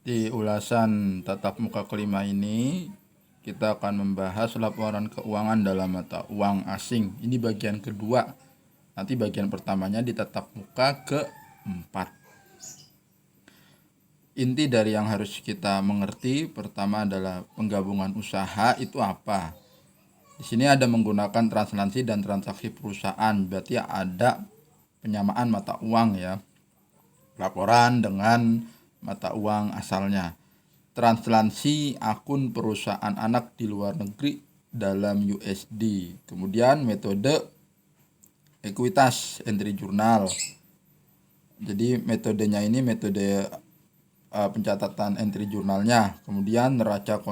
Di ulasan tatap muka kelima ini, kita akan membahas laporan keuangan dalam mata uang asing. Ini bagian kedua. Nanti bagian pertamanya di tatap muka keempat. Inti dari yang harus kita mengerti pertama adalah penggabungan usaha itu apa. Di sini ada menggunakan translasi dan transaksi perusahaan, berarti ada penyamaan mata uang ya. Laporan dengan mata uang asalnya. Translasi akun perusahaan anak di luar negeri dalam USD. Kemudian metode ekuitas entry journal. Jadi metodenya ini metode pencatatan entry jurnalnya. Kemudian neraca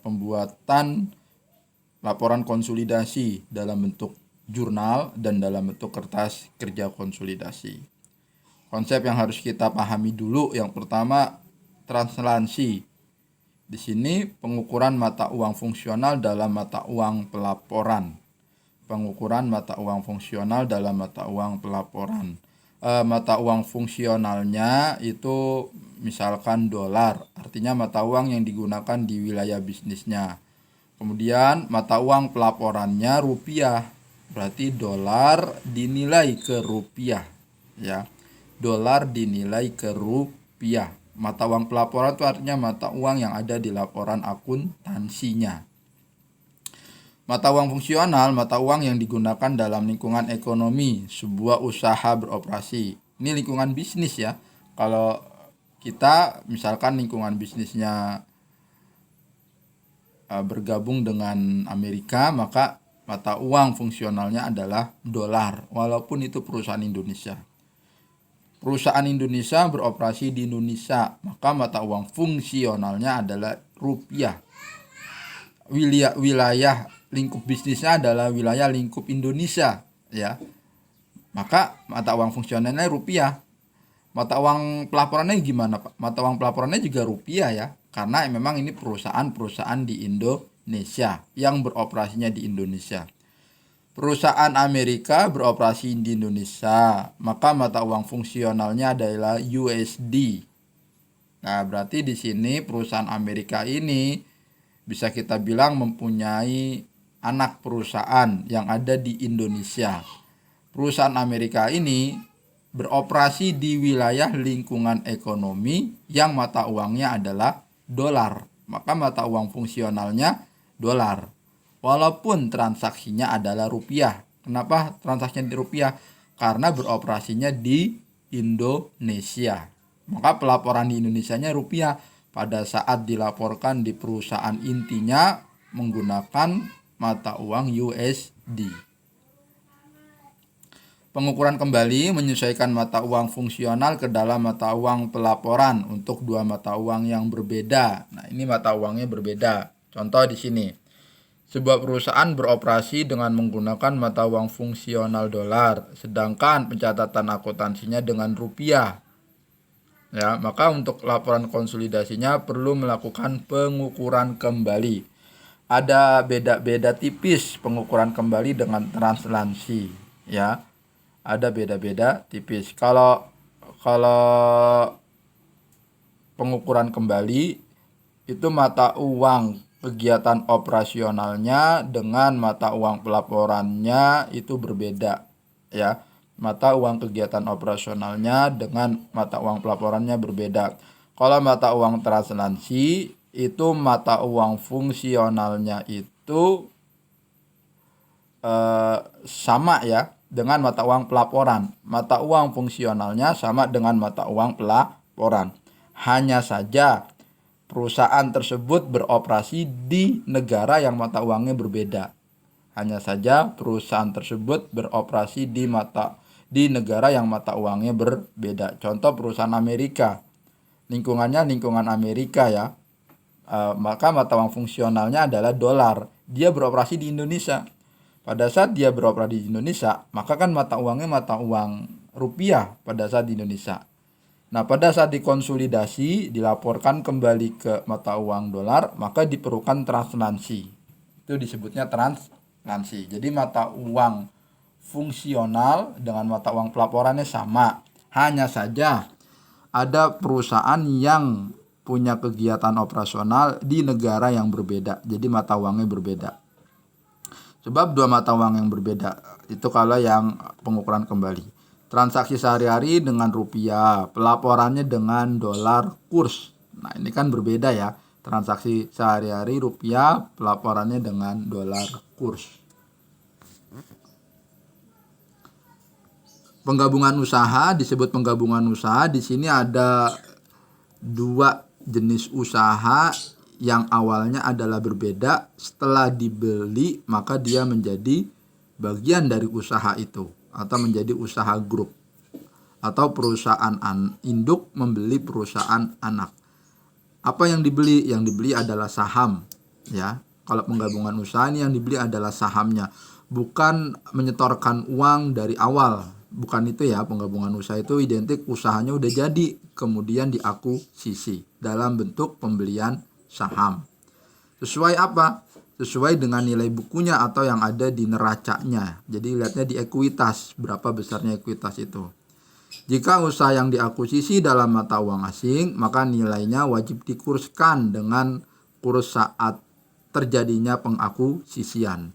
pembuatan laporan konsolidasi dalam bentuk jurnal dan dalam bentuk kertas kerja konsolidasi. Konsep yang harus kita pahami dulu yang pertama translasi. Di sini pengukuran mata uang fungsional dalam mata uang pelaporan. Pengukuran mata uang fungsional dalam mata uang pelaporan. Mata uang fungsionalnya itu misalkan dolar, artinya mata uang yang digunakan di wilayah bisnisnya. Kemudian mata uang pelaporannya rupiah, berarti dolar dinilai ke rupiah ya. Dolar dinilai ke rupiah. Mata uang pelaporan itu artinya mata uang yang ada di laporan akuntansinya. Mata uang fungsional, mata uang yang digunakan dalam lingkungan ekonomi, sebuah usaha beroperasi. Ini lingkungan bisnis ya. Kalau kita misalkan lingkungan bisnisnya bergabung dengan Amerika, maka mata uang fungsionalnya adalah dolar, walaupun itu perusahaan Indonesia. Perusahaan Indonesia beroperasi di Indonesia, maka mata uang fungsionalnya adalah rupiah. Wilayah lingkup bisnisnya adalah wilayah lingkup Indonesia ya. Maka mata uang fungsionalnya rupiah. Mata uang pelaporannya gimana, Pak? Mata uang pelaporannya juga rupiah ya, karena memang ini perusahaan-perusahaan di Indonesia yang beroperasinya di Indonesia. Perusahaan Amerika beroperasi di Indonesia, maka mata uang fungsionalnya adalah USD. Nah, berarti di sini perusahaan Amerika ini bisa kita bilang mempunyai anak perusahaan yang ada di Indonesia. Perusahaan Amerika ini beroperasi di wilayah lingkungan ekonomi yang mata uangnya adalah dolar. Maka mata uang fungsionalnya dolar. Walaupun transaksinya adalah rupiah. Kenapa transaksinya di rupiah? Karena beroperasinya di Indonesia. Maka pelaporan di Indonesianya rupiah pada saat dilaporkan di perusahaan intinya menggunakan mata uang USD. Pengukuran kembali menyesuaikan mata uang fungsional ke dalam mata uang pelaporan untuk dua mata uang yang berbeda. Nah, ini mata uangnya berbeda. Contoh di sini. Sebuah perusahaan beroperasi dengan menggunakan mata uang fungsional dolar, sedangkan pencatatan akuntansinya dengan rupiah. Ya, maka untuk laporan konsolidasinya perlu melakukan pengukuran kembali. Ada beda-beda tipis pengukuran kembali dengan translasi, ya. Ada beda-beda tipis. Kalau pengukuran kembali itu mata uang kegiatan operasionalnya dengan mata uang pelaporannya itu berbeda ya. Mata uang kegiatan operasionalnya dengan mata uang pelaporannya berbeda. Kalau mata uang translasi itu mata uang fungsionalnya itu sama ya dengan mata uang pelaporan. Mata uang fungsionalnya sama dengan mata uang pelaporan. Hanya saja perusahaan tersebut beroperasi di negara yang mata uangnya berbeda. Hanya saja perusahaan tersebut beroperasi di negara yang mata uangnya berbeda. Contoh perusahaan Amerika, lingkungannya lingkungan Amerika ya. Maka mata uang fungsionalnya adalah dolar. Dia beroperasi di Indonesia. Pada saat dia beroperasi di Indonesia, maka kan mata uangnya mata uang rupiah pada saat di Indonesia. Nah, pada saat dikonsolidasi, dilaporkan kembali ke mata uang dolar, maka diperlukan translasi. Itu disebutnya translasi. Jadi mata uang fungsional dengan mata uang pelaporannya sama. Hanya saja ada perusahaan yang punya kegiatan operasional di negara yang berbeda. Jadi mata uangnya berbeda. Sebab dua mata uang yang berbeda. Itu kalau yang pengukuran kembali. Transaksi sehari-hari dengan rupiah, pelaporannya dengan dolar kurs. Nah, ini kan berbeda ya. Transaksi sehari-hari rupiah, pelaporannya dengan dolar kurs. Penggabungan usaha disebut penggabungan usaha. Di sini ada dua jenis usaha yang awalnya adalah berbeda. Setelah dibeli maka dia menjadi bagian dari usaha itu atau menjadi usaha grup atau perusahaan induk membeli perusahaan anak. Apa yang dibeli? Yang dibeli adalah saham, ya. Kalau penggabungan usaha ini yang dibeli adalah sahamnya, bukan menyetorkan uang dari awal. Bukan itu ya, penggabungan usaha itu identik usahanya udah jadi, kemudian diakuisisi dalam bentuk pembelian saham. Sesuai apa? Sesuai dengan nilai bukunya atau yang ada di neracanya. Jadi lihatnya di ekuitas, berapa besarnya ekuitas itu. Jika usaha yang diakuisisi dalam mata uang asing, maka nilainya wajib dikurskan dengan kurs saat terjadinya pengakuisisian.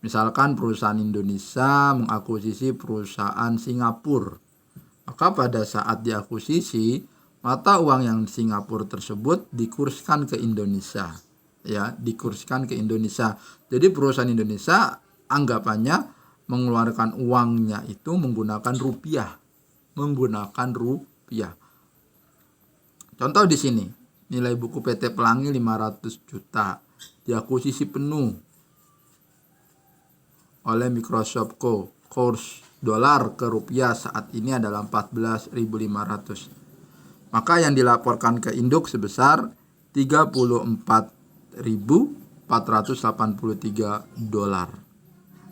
Misalkan perusahaan Indonesia mengakuisisi perusahaan Singapura, maka pada saat diakuisisi mata uang yang Singapura tersebut dikurskan ke Indonesia, ya, dikurskan ke Indonesia. Jadi perusahaan Indonesia anggapannya mengeluarkan uangnya itu menggunakan rupiah, Contoh di sini, nilai buku PT Pelangi 500 juta diakuisisi penuh oleh Microsoft Co. Kurs dolar ke rupiah saat ini adalah 14.500. Maka yang dilaporkan ke induk sebesar 34.483 dolar.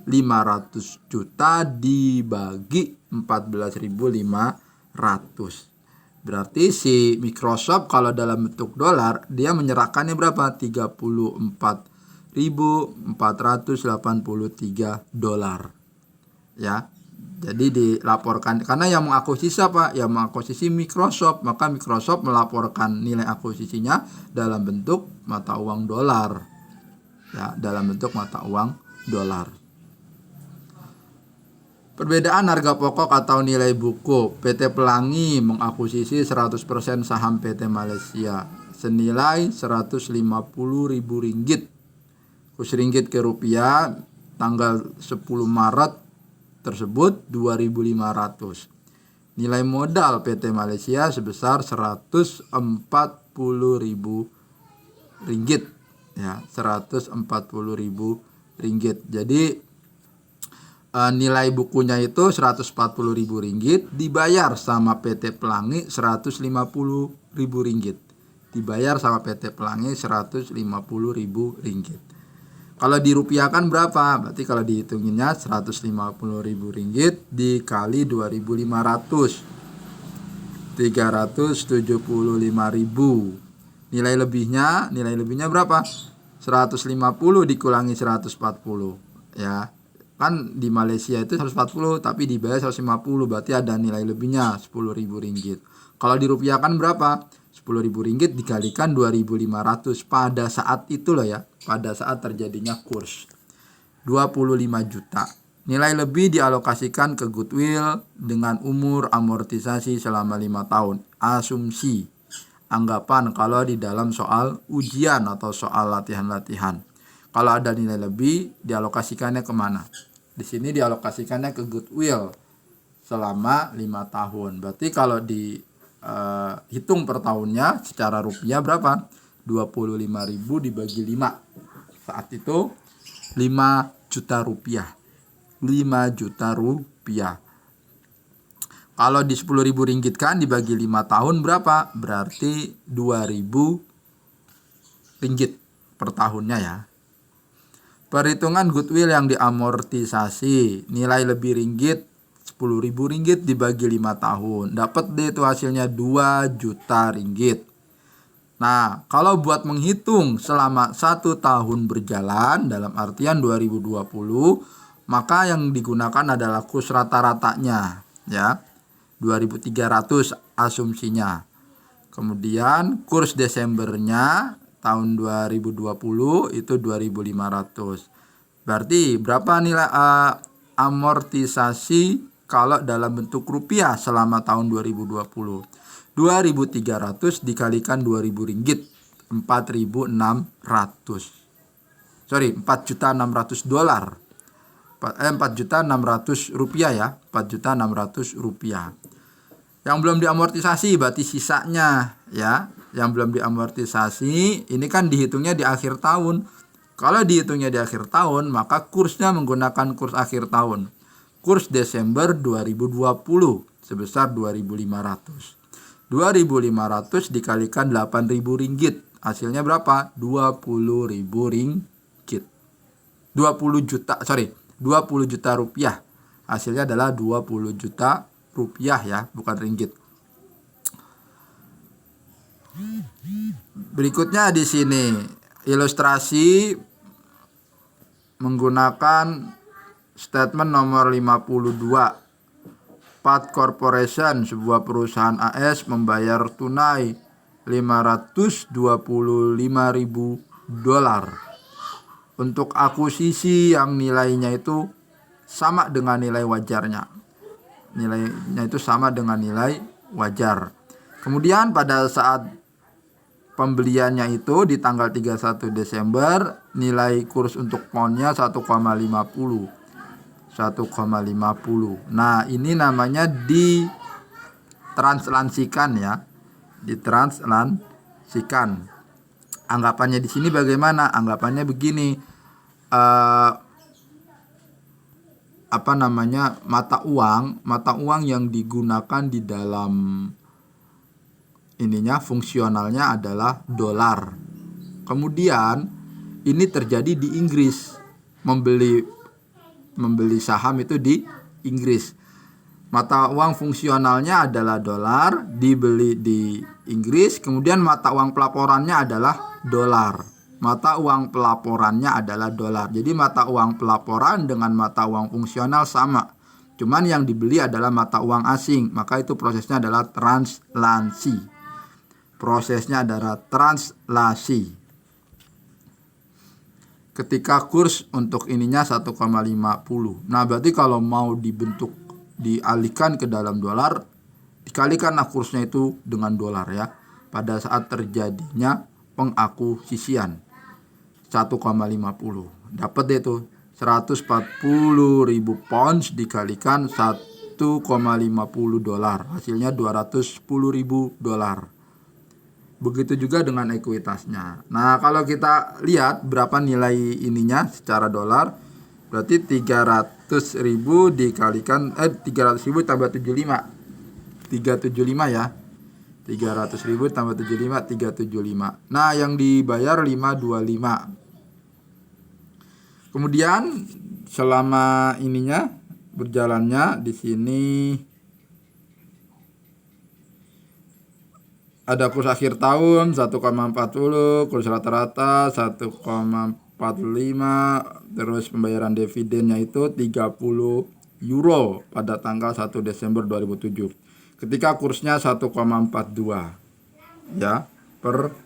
500 juta dibagi 14.500. Berarti si Microsoft kalau dalam bentuk dolar dia menyerahkannya berapa? 34.483 dolar. Ya. Jadi dilaporkan karena yang mengakuisisi apa? Yang mengakuisisi Microsoft, maka Microsoft melaporkan nilai akuisisinya dalam bentuk mata uang dolar. Ya, dalam bentuk mata uang dolar. Perbedaan harga pokok atau nilai buku. PT Pelangi mengakuisisi 100% saham PT Malaysia senilai Rp150.000. Kurs ringgit ke rupiah tanggal 10 Maret tersebut 2.500. Nilai modal PT Malaysia sebesar Rp140.000. Ya, Rp140.000. Jadi nilai bukunya itu Rp140.000 dibayar sama PT Pelangi Rp150.000. Dibayar sama PT Pelangi Rp150.000. Kalau dirupiahkan berapa? Berarti kalau dihitunginnya Rp150.000 dikali 2.500. 375.000. Nilai lebihnya berapa? 150 dikurangi 140. Ya. Kan di Malaysia itu 140 tapi dibayar 150, berarti ada nilai lebihnya Rp10.000. Kalau dirupiahkan berapa? Rp10.000 dikalikan 2.500 pada saat itu loh ya, pada saat terjadinya kurs 25 juta. Nilai lebih dialokasikan ke goodwill dengan umur amortisasi selama 5 tahun. Asumsi, anggapan kalau di dalam soal ujian atau soal latihan-latihan. Kalau ada nilai lebih, dialokasikannya kemana? Di sini dialokasikannya ke goodwill selama 5 tahun. Berarti kalau dihitung per tahunnya secara rupiah berapa? 25.000 dibagi 5. Saat itu 5 juta rupiah. 5 juta rupiah. Kalau di Rp10.000 kan dibagi 5 tahun berapa? Berarti Rp2.000 per tahunnya ya. Perhitungan goodwill yang diamortisasi, nilai lebih ringgit Rp10.000 dibagi 5 tahun. Dapat deh itu hasilnya 2 juta ringgit. Nah, kalau buat menghitung selama 1 tahun berjalan dalam artian 2020, maka yang digunakan adalah kurs rata-ratanya ya. 2.300 asumsinya. Kemudian kurs Desembernya tahun 2020 itu 2.500. Berarti berapa nilai amortisasi kalau dalam bentuk rupiah selama tahun 2020? 2.300 dikalikan 2.000 ringgit, 4.600. Sorry, 4.600 dolar. 4.600 rupiah ya, 4.600 rupiah. Yang belum diamortisasi berarti sisanya ya. Yang belum diamortisasi ini kan dihitungnya di akhir tahun. Kalau dihitungnya di akhir tahun, maka kursnya menggunakan kurs akhir tahun. Kurs Desember 2020 sebesar 2.500. 2.500 dikalikan 8.000 ringgit. Hasilnya berapa? 20.000 ringgit. 20 juta rupiah. Hasilnya adalah 20 juta rupiah ya, bukan ringgit. Berikutnya di sini ilustrasi menggunakan statement nomor 52. Pat Corporation, sebuah perusahaan AS, membayar tunai 525.000 dolar untuk akuisisi yang nilainya itu sama dengan nilai wajarnya. Nilainya itu sama dengan nilai wajar. Kemudian pada saat pembeliannya itu di tanggal 31 Desember, nilai kurs untuk poundnya 1,50. Nah, ini namanya ditranslasikan ya. Ditranslasikan. Anggapannya di sini bagaimana? Anggapannya begini. Mata uang yang digunakan di dalam fungsionalnya adalah dolar. Kemudian ini terjadi di Inggris, membeli saham itu di Inggris. Mata uang fungsionalnya adalah dolar, dibeli di Inggris, kemudian mata uang pelaporannya adalah dolar. Mata uang pelaporannya adalah dolar. Jadi mata uang pelaporan dengan mata uang fungsional sama. Cuman yang dibeli adalah mata uang asing, maka itu prosesnya adalah translasi. Ketika kurs untuk ininya 1,50. Nah, berarti kalau mau dialihkan ke dalam dolar, dikalikanlah kursnya itu dengan dolar ya. Pada saat terjadinya pengakuisisian 1,50. Dapat deh tuh 140.000 pounds dikalikan 1,50 dolar. Hasilnya 210.000 dolar. Begitu juga dengan ekuitasnya. Nah, kalau kita lihat berapa nilai ininya secara dolar, berarti 300.000 dikalikan 300.000 tambah 75. 375 ya. 300.000 tambah 75, 375. Nah, yang dibayar 525. Kemudian selama ininya berjalannya di sini ada kurs akhir tahun 1,40, kurs rata-rata 1,45, terus pembayaran dividennya itu 30 euro pada tanggal 1 Desember 2007. Ketika kursnya 1,42 ya per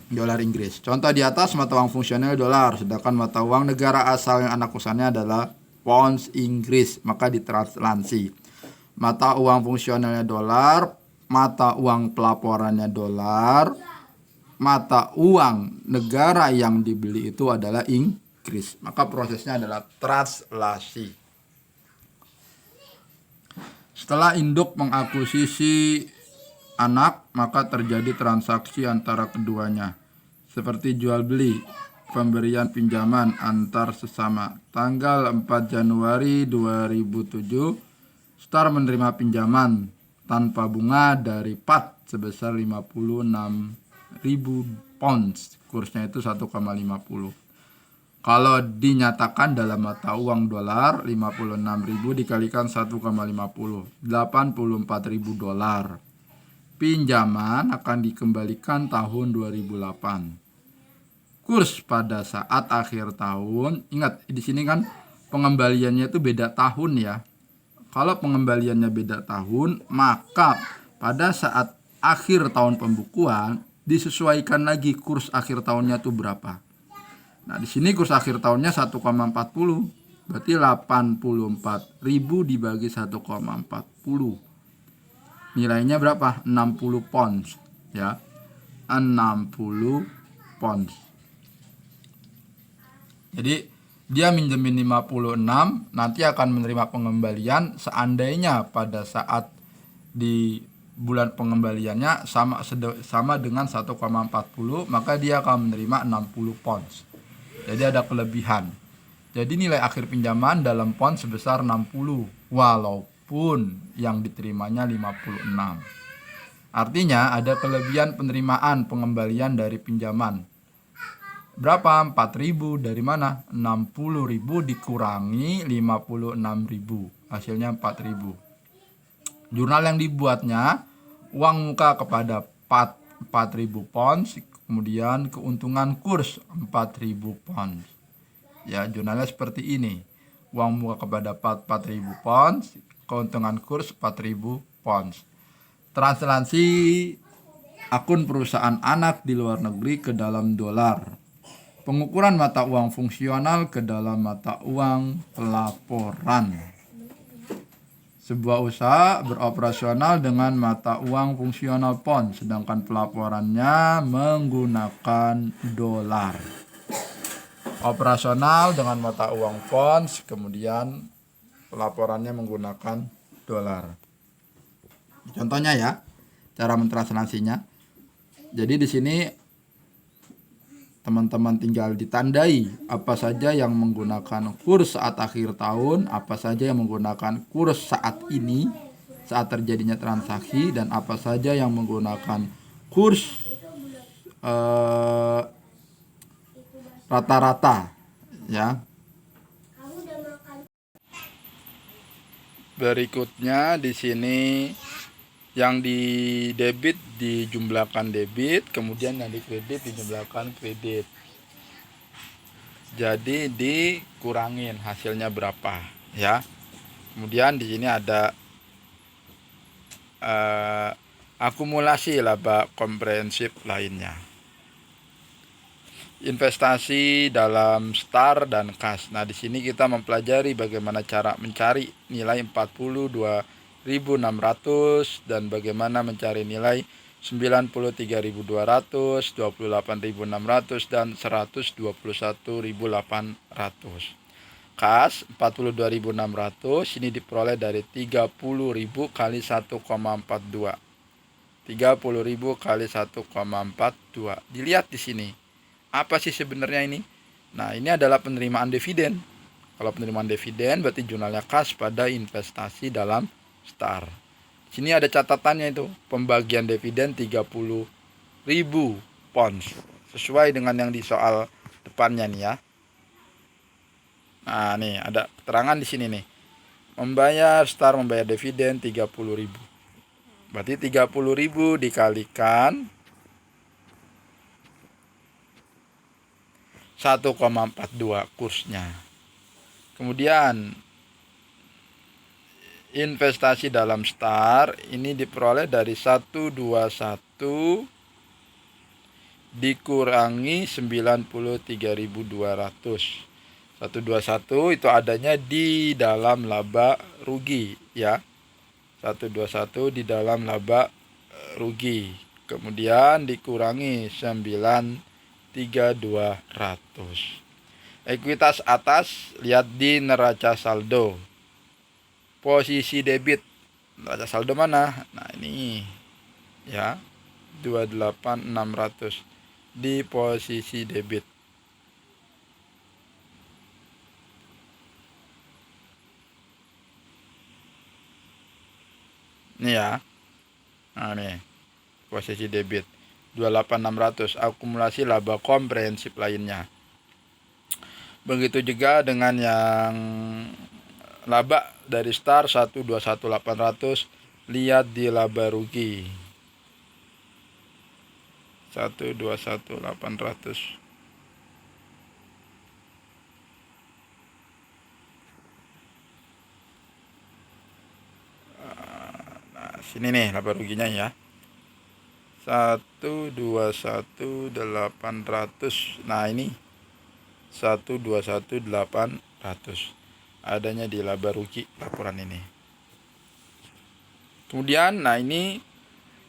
dolar Inggris. Contoh di atas mata uang fungsional dolar, sedangkan mata uang negara asal yang anak perusahaannya adalah pounds Inggris, maka ditranslasi. Mata uang fungsionalnya dolar, mata uang pelaporannya dolar, mata uang negara yang dibeli itu adalah Inggris. Maka prosesnya adalah translasi. Setelah induk mengakuisisi anak, maka terjadi transaksi antara keduanya. Seperti jual beli, pemberian pinjaman antar sesama. Tanggal 4 Januari 2007, Star menerima pinjaman tanpa bunga dari Pat sebesar 56.000 pounds. Kursnya itu 1,50. Kalau dinyatakan dalam mata uang dolar, 56.000 dikalikan 1,50, 84.000 dolar. Pinjaman akan dikembalikan tahun 2008. Kurs pada saat akhir tahun, ingat di sini kan pengembaliannya itu beda tahun ya. Kalau pengembaliannya beda tahun, maka pada saat akhir tahun pembukuan disesuaikan lagi kurs akhir tahunnya tuh berapa. Nah, di sini kurs akhir tahunnya 1,40. Berarti 84.000 dibagi 1,40. Nilainya berapa? 60 pounds, ya. 60 pounds. Jadi dia minjemin 56, nanti akan menerima pengembalian seandainya pada saat di bulan pengembaliannya sama dengan 1,40, maka dia akan menerima 60 pounds. Jadi ada kelebihan. Jadi nilai akhir pinjaman dalam pounds sebesar 60 walaupun yang diterimanya 56. Artinya ada kelebihan penerimaan pengembalian dari pinjaman. Berapa? 4.000. Dari mana? 60.000 dikurangi 56.000. Hasilnya 4.000. Jurnal yang dibuatnya uang muka kepada 4.000 pounds, kemudian keuntungan kurs 4.000 pounds. Ya, jurnalnya seperti ini. Uang muka kepada 4.000 pounds, keuntungan kurs 4.000 pounds. Translasi akun perusahaan anak di luar negeri ke dalam dolar. Pengukuran mata uang fungsional ke dalam mata uang pelaporan. Sebuah usaha beroperasional dengan mata uang fungsional pound, sedangkan pelaporannya menggunakan dolar. Operasional dengan mata uang pound, kemudian pelaporannya menggunakan dolar. Contohnya ya, cara mentranslasinya. Jadi di sini teman-teman tinggal ditandai apa saja yang menggunakan kurs saat akhir tahun, apa saja yang menggunakan kurs saat ini, saat terjadinya transaksi, dan apa saja yang menggunakan kurs rata-rata, ya. Berikutnya di sini yang di debit dijumlahkan debit, kemudian yang di kredit dijumlahkan kredit. Jadi dikurangin hasilnya berapa, ya. Kemudian di sini ada akumulasi laba komprehensif lainnya. Investasi dalam STAR dan kas. Nah, di sini kita mempelajari bagaimana cara mencari nilai 42.600 dan bagaimana mencari nilai 93.200, 28.600 dan 121.800. Kas 42.600 ini diperoleh dari 30.000 kali 1,42. 30.000 kali 1,42. Dilihat di sini. Apa sih sebenarnya ini? Nah, ini adalah penerimaan dividen. Kalau penerimaan dividen berarti jurnalnya kas pada investasi dalam STAR. Sini ada catatannya itu, pembagian dividen 30.000 pounds. Sesuai dengan yang di soal depannya nih ya. Nah, nih ada keterangan di sini nih. STAR membayar dividen 30.000. Berarti 30.000 dikalikan 1,42 kursnya. Kemudian investasi dalam STAR ini diperoleh dari 121 dikurangi 93.200. 121 itu adanya di dalam laba rugi ya. 121 di dalam laba rugi. Kemudian dikurangi 93.200. Ekuitas atas lihat di neraca saldo. Posisi debit. Neraca saldo mana? Nah, ini ya. 28.600 di posisi debit. Ini ya. Nah, nih. Posisi debit 28.600, akumulasi laba komprehensif lainnya. Begitu juga dengan yang laba dari STAR 121.800, lihat di laba rugi 121.800. Sini nih laba ruginya ya. 121.800. Nah, ini 121.800 adanya di laba rugi laporan ini. Kemudian, nah ini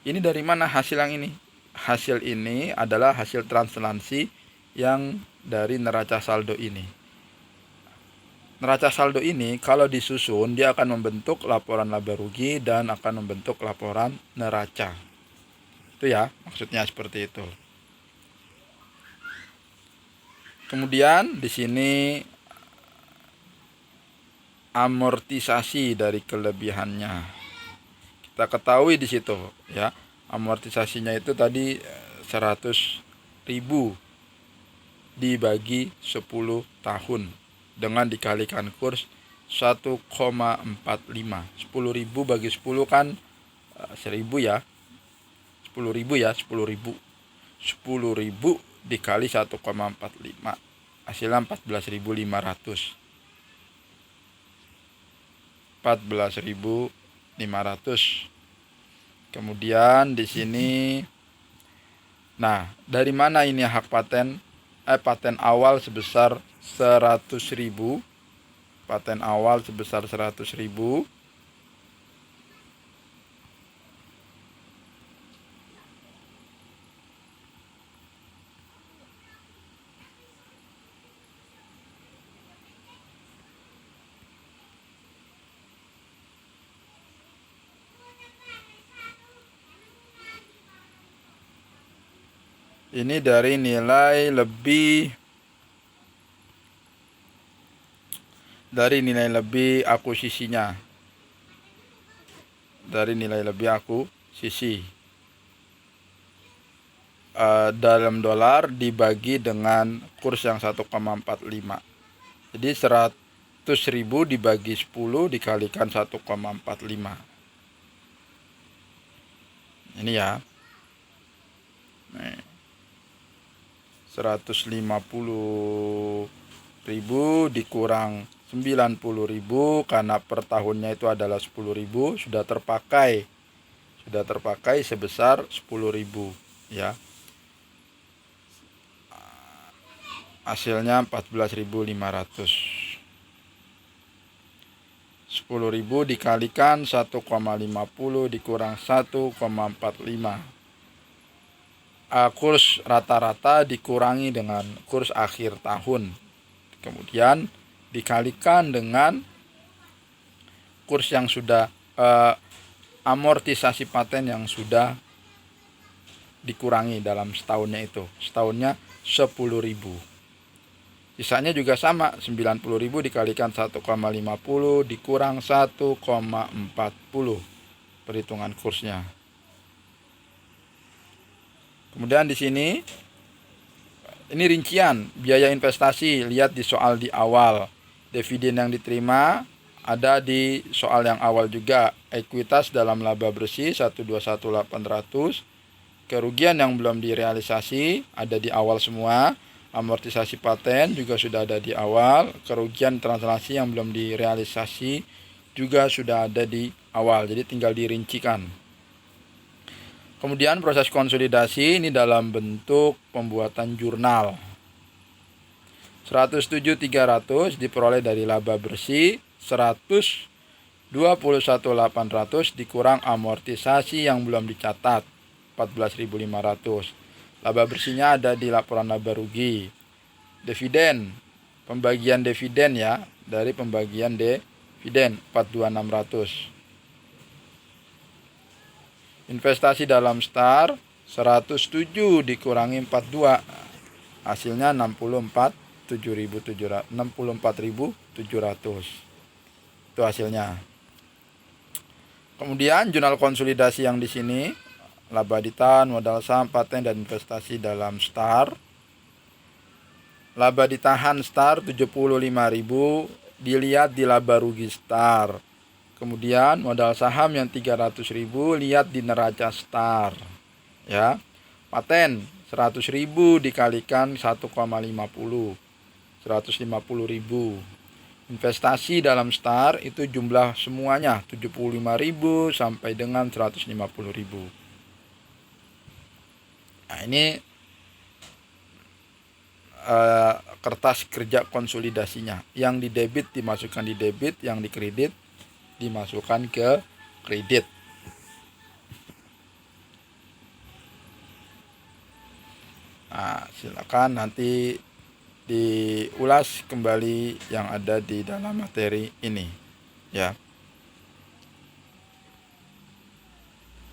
dari mana hasil yang ini? Hasil ini adalah hasil translansi yang dari neraca saldo ini. Neraca saldo ini kalau disusun dia akan membentuk laporan laba rugi dan akan membentuk laporan neraca. Itu ya, maksudnya seperti itu. Kemudian di sini amortisasi dari kelebihannya. Kita ketahui di situ ya, amortisasinya itu tadi 100.000 dibagi 10 tahun dengan dikalikan kurs 1,45. 10.000 bagi 10 kan 1.000 ya. 10.000 ya, 10.000. 10.000 dikali 1,45 hasilnya 14.500. 14.500. Kemudian di sini, nah dari mana ini hak paten? Paten awal sebesar 100.000. Paten awal sebesar 100.000. Ini dari nilai lebih akuisisinya. Dari nilai lebih akuisisi. Dalam dolar dibagi dengan kurs yang 1,45. Jadi 100.000 dibagi 10 dikalikan 1,45. Ini ya. Nih. 150.000 dikurang 90.000 karena per tahunnya itu adalah 10.000, sudah terpakai sebesar 10.000 ya. Hasilnya 14.500. 10.000 dikalikan 1,50 dikurang 1,45. Kurs rata-rata dikurangi dengan kurs akhir tahun, kemudian dikalikan dengan kurs yang sudah amortisasi paten yang sudah dikurangi dalam setahunnya itu. Setahunnya 10.000. Sisanya juga sama, 90.000 dikalikan 1,50 dikurang 1,40 perhitungan kursnya. Kemudian di sini ini rincian biaya investasi, lihat di soal di awal. Dividen yang diterima ada di soal yang awal juga. Ekuitas dalam laba bersih 121.800. Kerugian yang belum direalisasi ada di awal semua. Amortisasi paten juga sudah ada di awal. Kerugian transaksi yang belum direalisasi juga sudah ada di awal. Jadi tinggal dirincikan. Kemudian proses konsolidasi ini dalam bentuk pembuatan jurnal. 107.300 diperoleh dari laba bersih, 121.800 dikurang amortisasi yang belum dicatat, 14.500. Laba bersihnya ada di laporan laba rugi. Dividen, pembagian dividen ya, dari pembagian dividen 42.600. Investasi dalam STAR 107 dikurangi 42 hasilnya 64.700. Itu hasilnya. Kemudian jurnal konsolidasi yang di sini laba ditahan, modal saham, paten dan investasi dalam STAR. Laba ditahan STAR 75.000 dilihat di laba rugi STAR. Kemudian modal saham yang 300.000 lihat di neraca STAR ya. Paten 100.000 dikalikan 1,50 150.000. Investasi dalam STAR itu jumlah semuanya 75.000 sampai dengan 150.000. Nah, ini kertas kerja konsolidasinya. Yang di debit dimasukkan di debit, yang di kredit dimasukkan ke kredit. Nah, silakan nanti diulas kembali yang ada di dalam materi ini, ya.